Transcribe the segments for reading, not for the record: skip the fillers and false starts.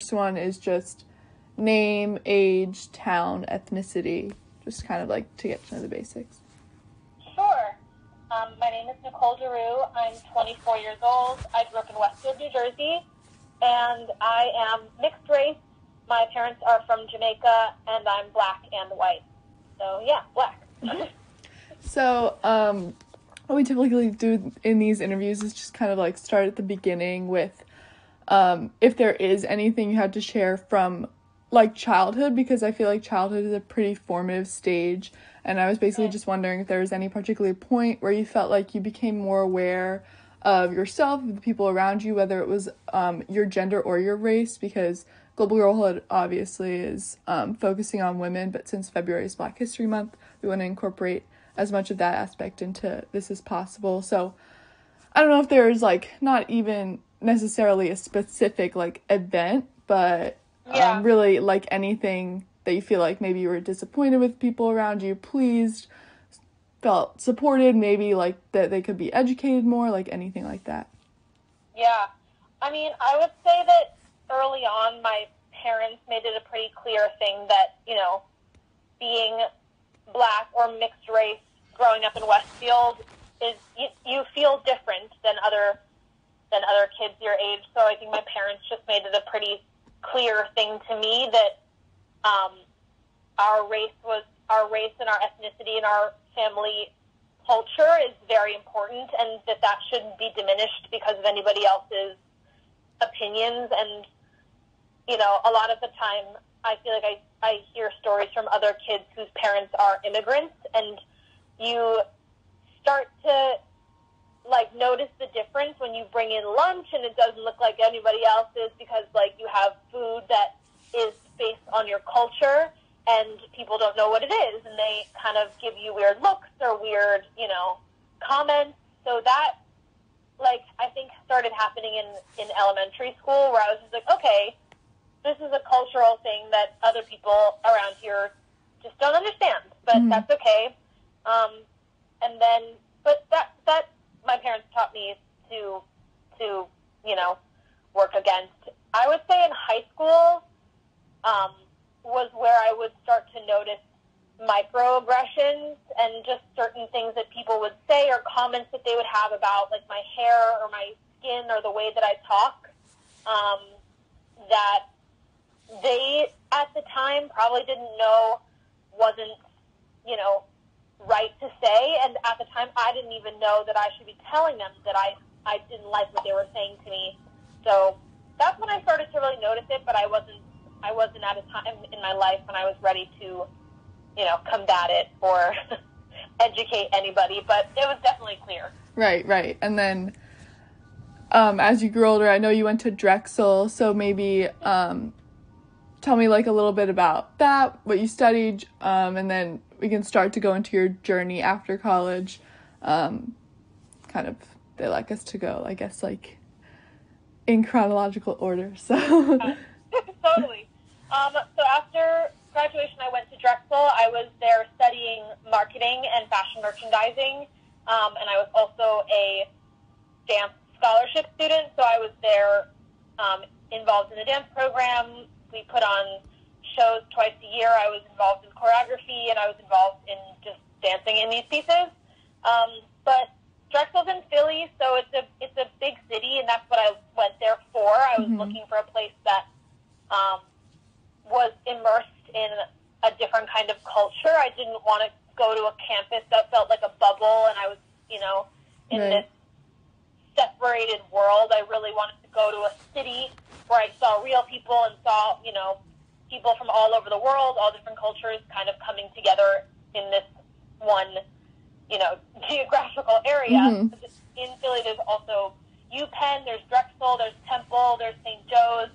First one is just name, age, town, ethnicity, just kind of like to get to know the basics. Sure. My name is Nicole deRoux. I'm 24 years old. I grew up in Westfield, New Jersey, and I am mixed race. My parents are from Jamaica, and I'm black and white. So, yeah, black. So, what we typically do in these interviews is just kind of like start at the beginning with if there is anything you had to share from like childhood, because I feel like childhood is a pretty formative stage, and I was basically just wondering if there was any particular point where you felt like you became more aware of yourself, of the people around you, whether it was your gender or your race, because Global Girlhood obviously is focusing on women, but since February is Black History Month, we want to incorporate as much of that aspect into this as possible. So I don't know if there's like not even necessarily a specific like event, but really like anything that you feel like maybe you were disappointed with people around you, pleased, felt supported, maybe like that they could be educated more, like anything like that. Yeah. I mean, I would say that early on my parents made it a pretty clear thing that, you know, being black or mixed race growing up in Westfield is you feel different than other kids your age. So I think my parents just made it a pretty clear thing to me that our race and our ethnicity and our family culture is very important, and that shouldn't be diminished because of anybody else's opinions. And, you know, a lot of the time I feel like I hear stories from other kids whose parents are immigrants, and you start to like notice the difference when you bring in lunch and it doesn't look like anybody else's, because like you have food that is based on your culture and people don't know what it is, and they kind of give you weird looks or weird, you know, comments. So that, like, I think started happening in elementary school, where I was just like, okay, this is a cultural thing that other people around here just don't understand, but that's okay. And then, but that my parents taught me to, you know, work against. I would say in high school was where I would start to notice microaggressions and just certain things that people would say or comments that they would have about like my hair or my skin or the way that I talk, that they at the time probably didn't know wasn't, you know, right to say, and at the time I didn't even know that I should be telling them that I didn't like what they were saying to me. So that's when I started to really notice it, but I wasn't at a time in my life when I was ready to, you know, combat it or educate anybody, but it was definitely clear. Right. And then as you grew older, I know you went to Drexel, so maybe tell me like a little bit about that, what you studied, and then we can start to go into your journey after college. Kind of, they like us to go, I guess, like in chronological order. So totally. So after graduation, I went to Drexel. I was there studying marketing and fashion merchandising, and I was also a dance scholarship student. So I was there involved in the dance program. We put on shows twice a year. I was involved in choreography, and I was involved in just dancing in these pieces. But Drexel's in Philly, so it's a big city, and that's what I went there for. I was looking for a place that was immersed in a different kind of culture. I didn't want to go to a campus that felt like a bubble, and I was, you know, in this separated world. I really wanted to go to a city where I saw real people and saw, you know, people from all over the world, all different cultures kind of coming together in this one, you know, geographical area. In Philly, there's also UPenn, there's Drexel, there's Temple, there's St. Joe's,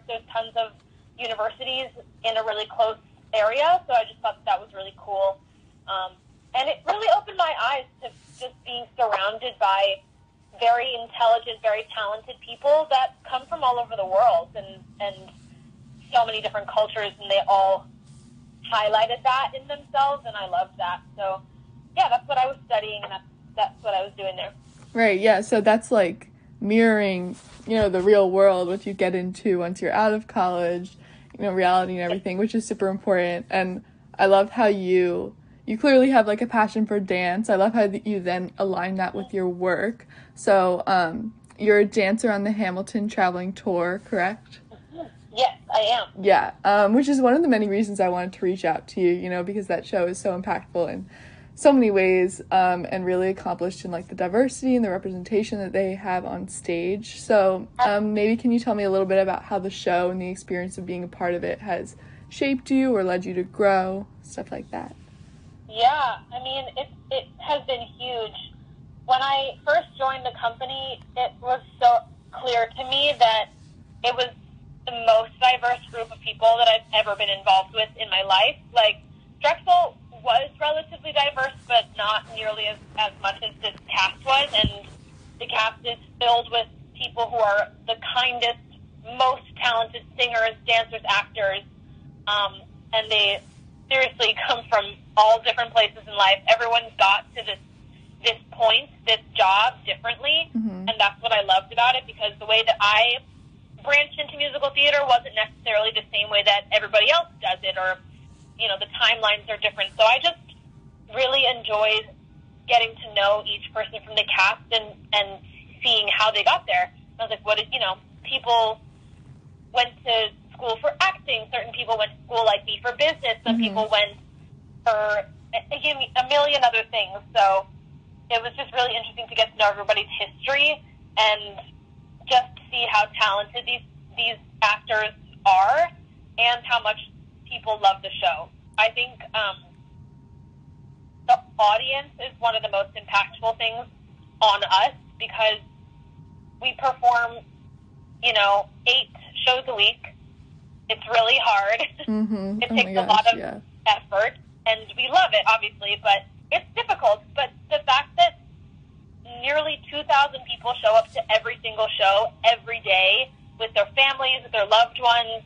there's tons of universities in a really close area, so I just thought that was really cool. And it really opened my eyes to just being surrounded by very intelligent, very talented people that come from all over the world and so many different cultures, and they all highlighted that in themselves, and I loved that. So, yeah, that's what I was studying, and that's what I was doing there. Right, yeah, so that's like mirroring you know, the real world, what you get into once you're out of college, you know, reality and everything, which is super important. And I love how you clearly have, like, a passion for dance. I love how you then align that with your work. So, you're a dancer on the Hamilton traveling tour, correct? Yes, I am. Yeah, which is one of the many reasons I wanted to reach out to you, you know, because that show is so impactful in so many ways, and really accomplished in, like, the diversity and the representation that they have on stage. So, maybe can you tell me a little bit about how the show and the experience of being a part of it has shaped you or led you to grow, stuff like that? Yeah, I mean, it has been huge. When I first joined the company, it was so clear to me that it was the most diverse group of people that I've ever been involved with in my life. Like, Drexel was relatively diverse, but not nearly as much as this cast was, and the cast is filled with people who are the kindest, most talented singers, dancers, actors, and they seriously come from all different places in life. Everyone got to this point, this job differently, and that's what I loved about it, because the way that I branched into musical theater wasn't necessarily the same way that everybody else does it, or, you know, the timelines are different. So I just really enjoyed getting to know each person from the cast and seeing how they got there. I was like, what did, you know, people went to school for acting, certain people went to school like me for business, some people went for a million other things. So it was just really interesting to get to know everybody's history and just see how talented these actors are and how much people love the show. I think the audience is one of the most impactful things on us, because we perform, you know, 8 shows a week. It's really hard. It takes a lot of effort, and we love it, obviously, but it's difficult. But the fact that nearly 2,000 people show up to every single show every day with their families, with their loved ones,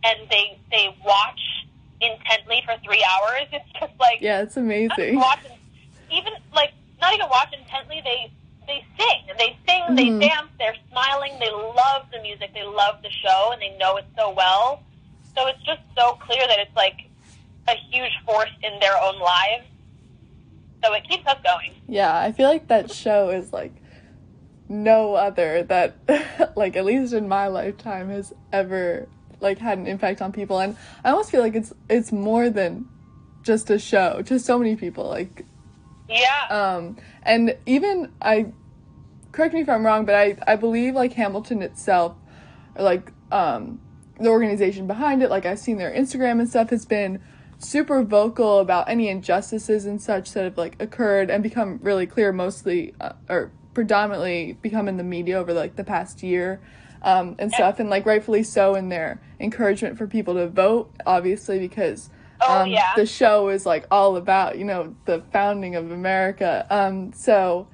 and they watch intently for 3 hours. It's just like, yeah, it's amazing. Even like not even watch intently. They sing, they dance, they're smiling. They love the music, they love the show, and they know it so well. So it's just so clear that it's like a huge force in their own lives. So it keeps us going. Yeah, I feel like that show is like no other that, like, at least in my lifetime, has ever, like, had an impact on people. And I almost feel like it's more than just a show to so many people. Like, yeah. And even, correct me if I'm wrong, but I believe, like, Hamilton itself, or, like, the organization behind it, like, I've seen their Instagram and stuff, has been super vocal about any injustices and such that have, like, occurred and become really clear, mostly, or predominantly become in the media over, like, the past year, and stuff, and, like, rightfully so, in their encouragement for people to vote, obviously, because the show is, like, all about, you know, the founding of America. So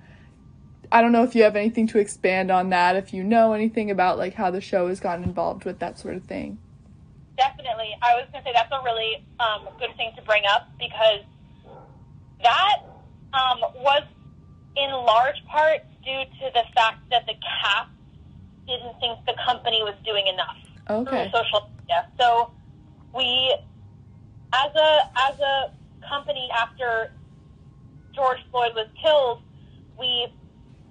I don't know if you have anything to expand on that, if you know anything about, like, how the show has gotten involved with that sort of thing. Definitely. I was going to say that's a really good thing to bring up, because that was in large part due to the fact that the cast didn't think the company was doing enough through social media. So we, as a company, after George Floyd was killed, we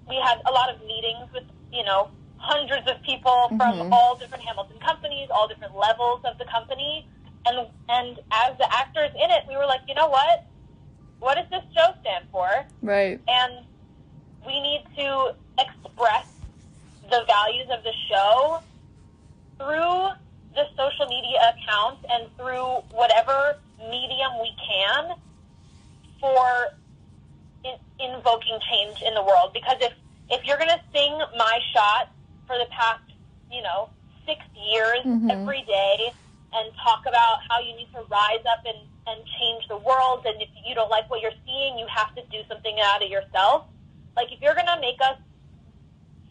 had a lot of meetings with, you know, hundreds of people from all different Hamilton companies, all different levels of the company, and as the actors in it, we were like, you know what does this show stand for? Right. And we need to express the values of the show through the social media accounts and through whatever medium we can for invoking change in the world. Because if you're going to sing My Shot for the past, you know, 6 years every day and talk about how you need to rise up and change the world, and if you don't like what you're seeing, you have to do something out of yourself. Like, if you're going to make us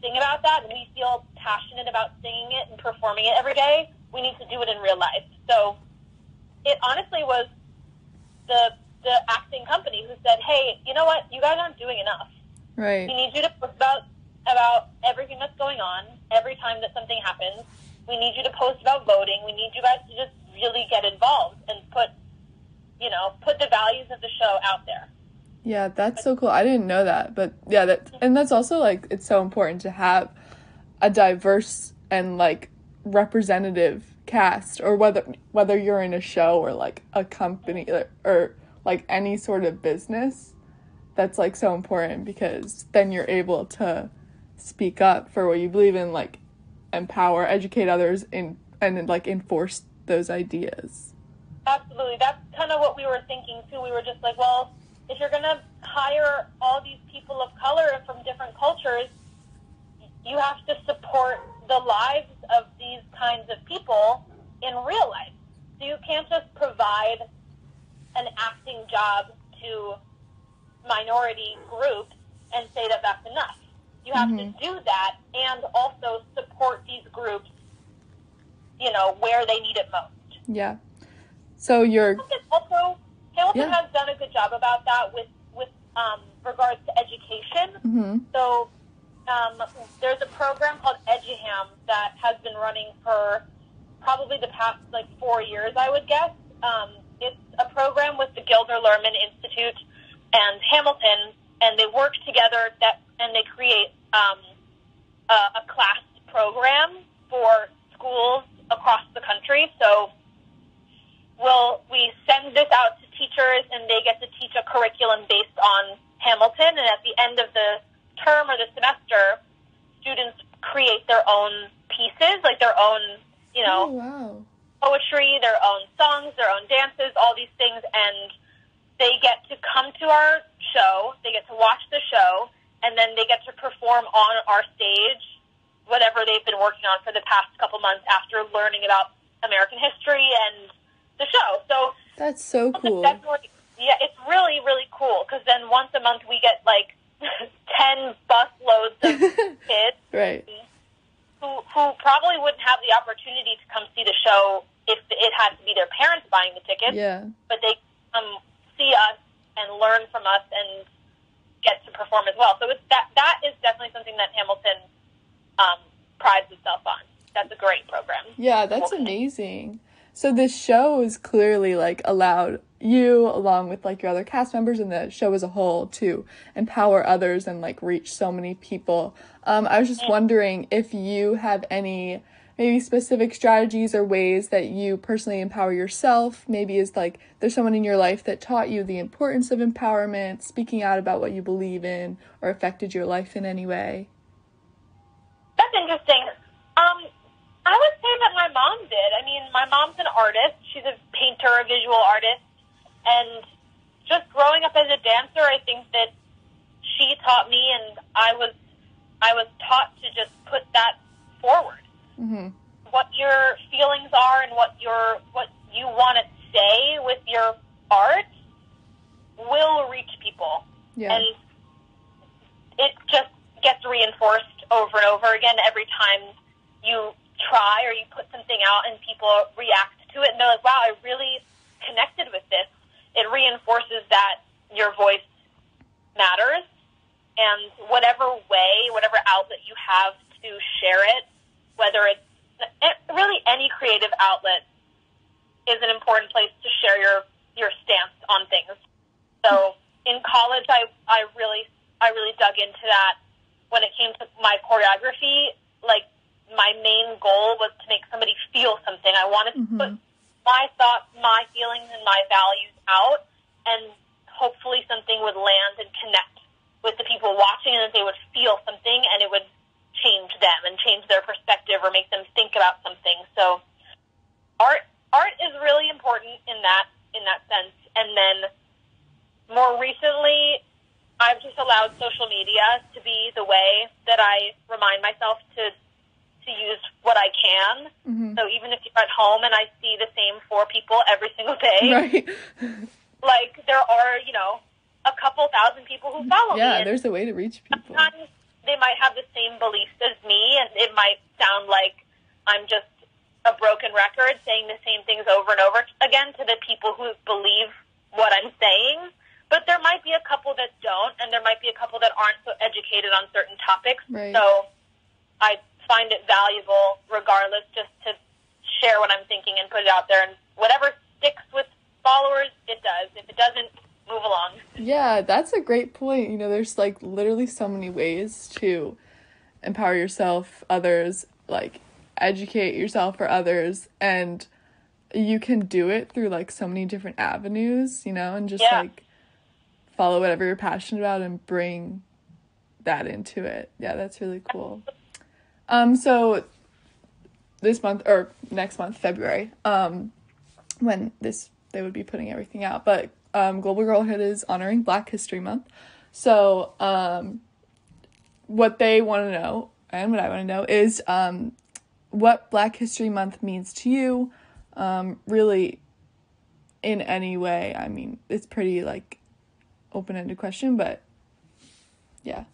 sing about that and we feel passionate about singing it and performing it every day, we need to do it in real life. So it honestly was the acting company who said, hey, you know what, you guys aren't doing enough. Right. We need you to post about about everything that's going on every time that something happens. We need you to post about voting. We need you guys to just really get involved and put the values of the show out there. Yeah, that's so cool. I didn't know that, but yeah, that's also, like, it's so important to have a diverse and, like, representative cast, or whether you're in a show or, like, a company or like any sort of business. That's, like, so important, because then you're able to speak up for what you believe in, like, empower, educate others, and like, enforce those ideas. Absolutely. That's kind of what we were thinking, too. We were just like, well, if you're going to hire all these people of color from different cultures, you have to support the lives of these kinds of people in real life. So you can't just provide an acting job to minority groups and say that that's enough. You have to do that and also support these groups, where they need it most. Yeah. So Hamilton has done a good job about that with regards to education. Mm-hmm. So there's a program called EduHam that has been running for probably the past 4 years, I would guess. It's a program with the Gilder Lehrman Institute and Hamilton, and they work together and they create a class program for schools across the country. So we send this out to teachers, and they get to teach a curriculum based on Hamilton, and at the end of the term or the semester, students create their own pieces, like their own, oh, wow. poetry, their own songs, their own dances, all these things, and they get to come to our show, they get to watch the show, and then they get to perform on our stage whatever they've been working on for the past couple months after learning about American history and the show. So that's so cool. Yeah, it's really, really cool, because then once a month we get 10 busloads of kids right. who probably wouldn't have the opportunity to come see the show if it had to be their parents buying the tickets. Yeah. But they come see us and learn from us and get to perform as well. So that is definitely something that Hamilton prides itself on. That's a great program. Yeah, that's amazing. So this show is clearly allowed you, along with your other cast members and the show as a whole, to empower others and reach so many people. I was just wondering if you have any maybe specific strategies or ways that you personally empower yourself. Maybe is there's someone in your life that taught you the importance of empowerment, speaking out about what you believe in, or affected your life in any way. That's interesting. I would say that my mom did. I mean, my mom's an artist. She's a painter, a visual artist. And just growing up as a dancer, I think that she taught me, and I was taught to just put that forward. Mm-hmm. What your feelings are and what you want to say with your art will reach people. Yeah. And it just gets reinforced over and over again every time you try or you put something out and people react to it and they're like, wow, I really connected with this. It reinforces that your voice matters, and whatever outlet you have to share it, whether it's really any creative outlet, is an important place to share your stance on things. So in college, I really dug into that. When it came to my choreography, my main goal was to make somebody feel something. I wanted to put my thoughts, my feelings, and my values out, and hopefully something would land and connect with the people watching, and that they would feel something, and it would change them and change their perspective or make them think about something. So art is really important in that sense. And then more recently, I've just allowed social media to be the way that I remind myself to use what I can. Mm-hmm. So even if you're at home and I see the same 4 people every single day, right. There are, a couple thousand people who follow me. Yeah, there's a way to reach people. Sometimes they might have the same beliefs as me, and it might sound like I'm just a broken record saying the same things over and over again to the people who believe what I'm saying. But there might be a couple that don't, and there might be a couple that aren't so educated on certain topics. Right. So I find it valuable, regardless, just to share what I'm thinking and put it out there. And whatever sticks with followers, it does. If it doesn't, move along. Yeah, that's a great point. You know, there's, like, literally so many ways to empower yourself, others, like, educate yourself for others, and you can do it through, like, so many different avenues, you know, and just, like, follow whatever you're passionate about and bring that into it. Yeah, that's really cool. So this month, or next month, February, when they would be putting everything out, but Global Girlhood is honoring Black History Month. So what they want to know, and what I want to know, is what Black History Month means to you, really, in any way. I mean, it's pretty, like, open-ended question, but yeah.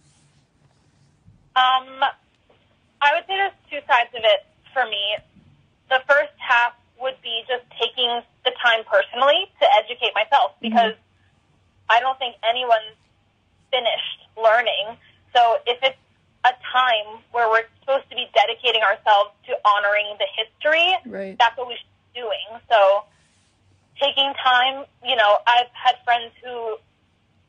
I would say there's two sides of it for me. The first half would be just taking the time personally to educate myself, because I don't think anyone's finished learning. So if it's a time where we're supposed to be dedicating ourselves to honoring the history, right, that's what we should be doing. So taking time, you know, I've had friends who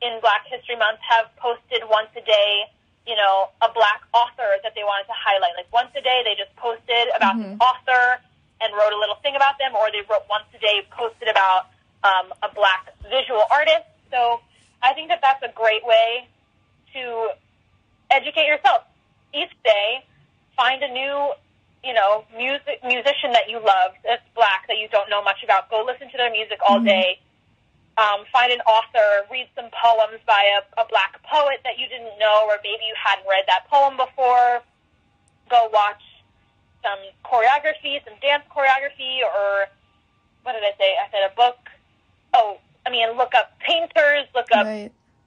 in Black History Month have posted once a day, you know, a Black author that they wanted to highlight. Like, once a day they just posted about the author and wrote a little thing about them, or they wrote once a day, posted about a Black visual artist. So I think that that's a great way to educate yourself. Each day, find a new, you know, musician that you love that's Black, that you don't know much about. Go listen to their music all day. Find an author, read some poems by a Black poet that you didn't know, or maybe you hadn't read that poem before. Go watch some choreography, some dance choreography, or what did I say? I said a book. Look up painters, look up,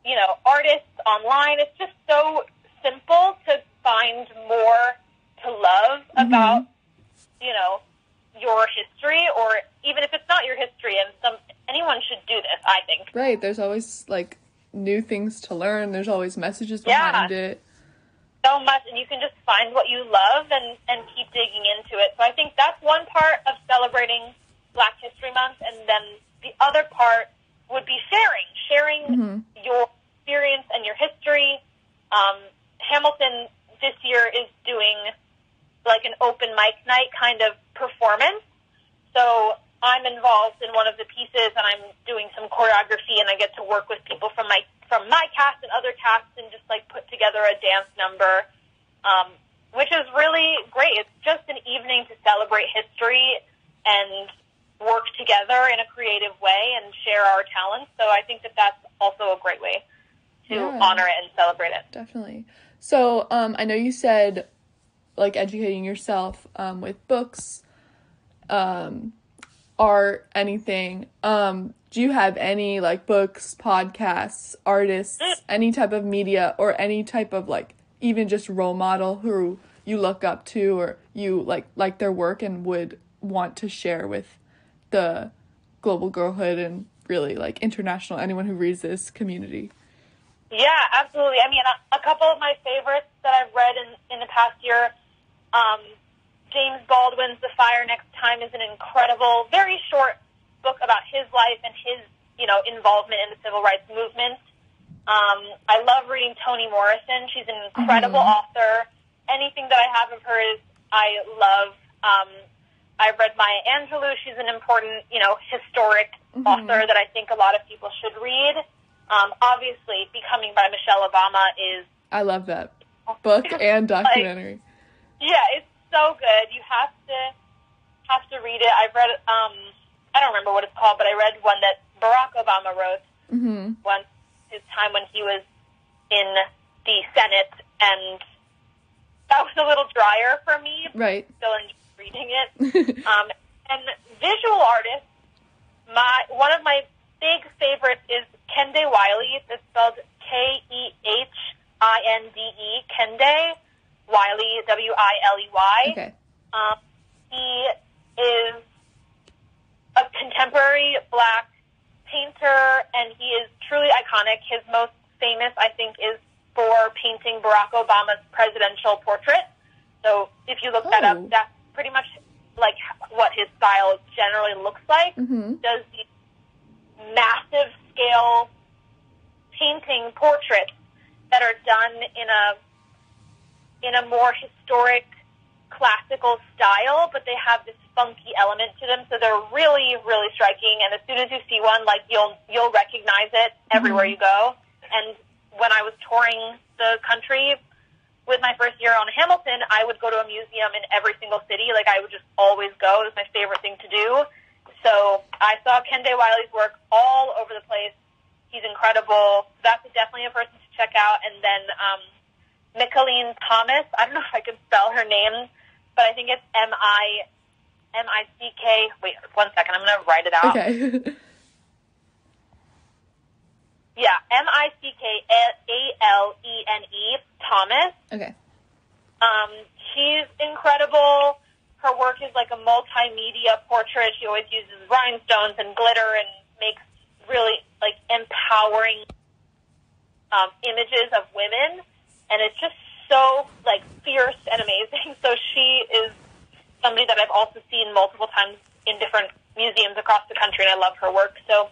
you know, artists online. It's just so simple to find more to love about, you know, your history, or even if it's not your history, and anyone should do this, I think. Right, there's always, like, new things to learn. There's always messages behind it. So much, and you can just find what you love and keep digging into it. So I think that's one part of celebrating Black History Month, and then the other part would be sharing your experience and your history. Hamilton this year is doing, like, an open mic night kind of performance. So I'm involved in one of the pieces, and I'm doing some choreography, and I get to work with people from my cast and other casts, and just, like, put together a dance number, which is really great. It's just an evening to celebrate history and work together in a creative way and share our talents. So I think that that's also a great way to honor it and celebrate it. Definitely. So I know you said, like, educating yourself with books, art, anything. Do you have any, like, books, podcasts, artists, any type of media, or any type of, like, even just role model who you look up to, or you like their work and would want to share with the Global Girlhood and really, like, international, anyone who reads this community? Yeah, absolutely. I mean, a couple of my favorites that I've read in the past year, James Baldwin's The Fire Next Time is an incredible, very short book about his life and his, you know, involvement in the civil rights movement. I love reading Toni Morrison. She's an incredible author. Anything that I have of hers, I love. I've read Maya Angelou. She's an important, you know, historic author that I think a lot of people should read. Obviously, Becoming by Michelle Obama is... I love that book and documentary. Like, yeah, it's so good. You have to read it. I've read, I don't remember what it's called, but I read one that Barack Obama wrote once, his time when he was in the Senate, and that was a little drier for me. Right. Still enjoyed reading it. And visual artists, one of my big favorites is Kende Wiley. It's spelled Kehiinde, Kende Wiley, Wiley. Okay. He is a contemporary Black painter, and he is truly iconic. His most famous, I think, is for painting Barack Obama's presidential portrait. So if you look that up, that's pretty much like what his style generally looks like. Does these massive scale painting portraits that are done in a more historic, classical style, but they have this funky element to them, so they're really, really striking. And as soon as you see one, like you'll recognize it everywhere you go. And when I was touring the country with my first year on Hamilton, I would go to a museum in every single city. Like, I would just always go. It was my favorite thing to do. So I saw Kende Wiley's work all over the place. He's incredible. That's definitely a person to check out. And then Micheline Thomas. I don't know if I can spell her name, but I think it's M-I-C-K. Wait, 1 second. I'm going to write it out. Okay. Yeah, Michealene Thomas. Okay. She's incredible. Her work is like a multimedia portrait. She always uses rhinestones and glitter and makes really like empowering images of women, and it's just so like fierce and amazing. So she is somebody that I've also seen multiple times in different museums across the country, and I love her work. So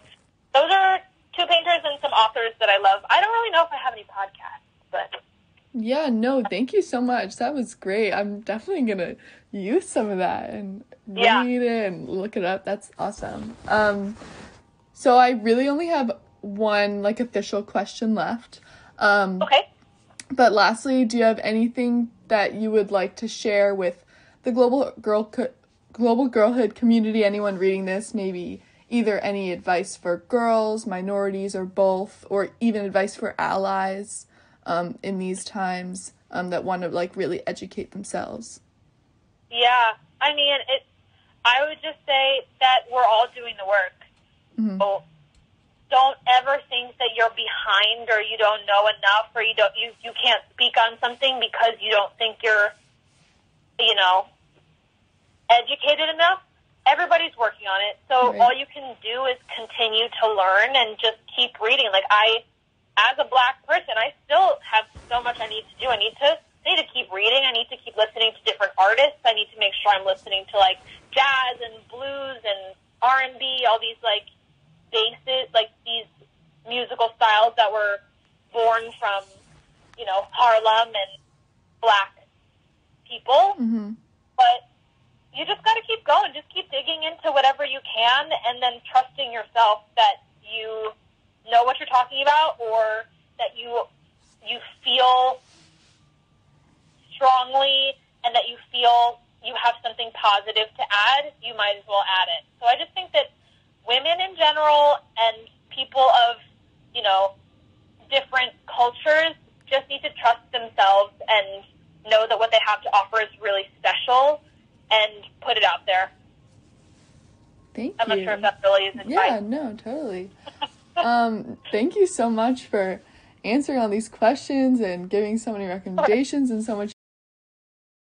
those are two painters and some authors that I love. I don't really know if I have any podcasts, but... Yeah, no, thank you so much. That was great. I'm definitely going to use some of that and read it and look it up. That's awesome. So I really only have one, like, official question left. Okay. But lastly, do you have anything that you would like to share with the global girlhood community, anyone reading this, maybe either any advice for girls, minorities, or both, or even advice for allies in these times that want to like really educate themselves? Yeah, I mean, I would just say that we're all doing the work. So don't ever think that you're behind or you don't know enough or you can't speak on something because you don't think you're, educated enough. Everybody's working on it. So all you can do is continue to learn and just keep reading. Like as a Black person, I still have so much I need to do. I need to keep reading. I need to keep listening to different artists. I need to make sure I'm listening to like jazz and blues and R&B, all these like bases, like these musical styles that were born from, Harlem and Black people. But you just got to keep going. Just keep digging into whatever you can and then trusting yourself that you know what you're talking about or that you feel strongly and that you feel you have something positive to add, you might as well add it. So I just think that women in general and people of, different cultures just need to trust themselves and know that what they have to offer is really special and put it out there. Thank you. I'm not sure if that really is advice. Yeah, no, totally. Thank you so much for answering all these questions and giving so many recommendations and so much